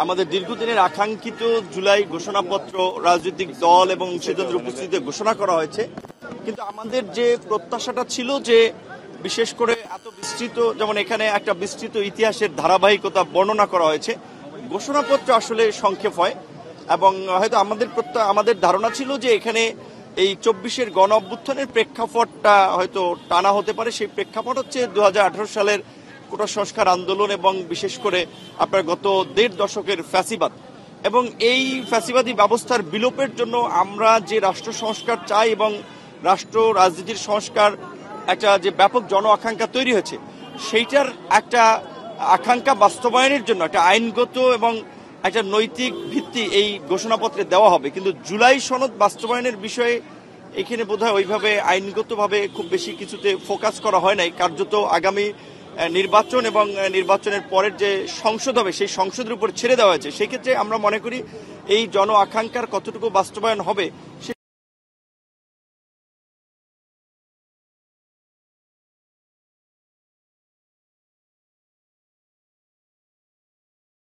আমাদের দীর্ঘদিনের আকাঙ্ক্ষিত জুলাই ঘোষণাপত্র রাজনৈতিক দল এবং অংশীদারদের উপস্থিতিতে ঘোষণা করা হয়েছে, কিন্তু আমাদের যে প্রত্যাশাটা ছিল যে বিশেষ করে এত বিস্তৃত, যেমন এখানে একটা বিস্তৃত ইতিহাসের ধারাবাহিকতা বর্ণনা করা হয়েছে, ঘোষণাপত্র আসলে সংক্ষেপ হয় এবং হয়তো আমাদের ধারণা ছিল যে এখানে এই 24-এর গণ অভ্যুত্থানের প্রেক্ষাপটটা হয়তো টানা হতে পারে। সেই প্রেক্ষাপট হচ্ছে 2018 সালের কোটা সংস্কার আন্দোলন এবং বিশেষ করে আপনার গত 1.5 দশকের ফ্যাসিবাদ এবং এই ফ্যাসিবাদী ব্যবস্থার বিলোপের জন্য আমরা যে রাষ্ট্র সংস্কার চাই এবং রাষ্ট্র রাজনীতির সংস্কার একটা যে ব্যাপক জন আকাঙ্ক্ষা তৈরি হয়েছে, সেইটার একটা আকাঙ্ক্ষা বাস্তবায়নের জন্য একটা আইনগত এবং একটা নৈতিক ভিত্তি এই ঘোষণাপত্রে দেওয়া হবে। কিন্তু জুলাই সনদ বাস্তবায়নের বিষয়ে এখানে বোধহয় ওইভাবে আইনগতভাবে খুব বেশি কিছুতে ফোকাস করা হয় নাই। কার্যত আগামী নির্বাচন এবং নির্বাচনের পরের যে সংসদ হবে সেই সংসদের উপর ছেড়ে দেওয়া হয়েছে। সেই ক্ষেত্রে আমরা মনে করি এই জন আকাঙ্ক্ষার কতটুকু বাস্তবায়ন হবে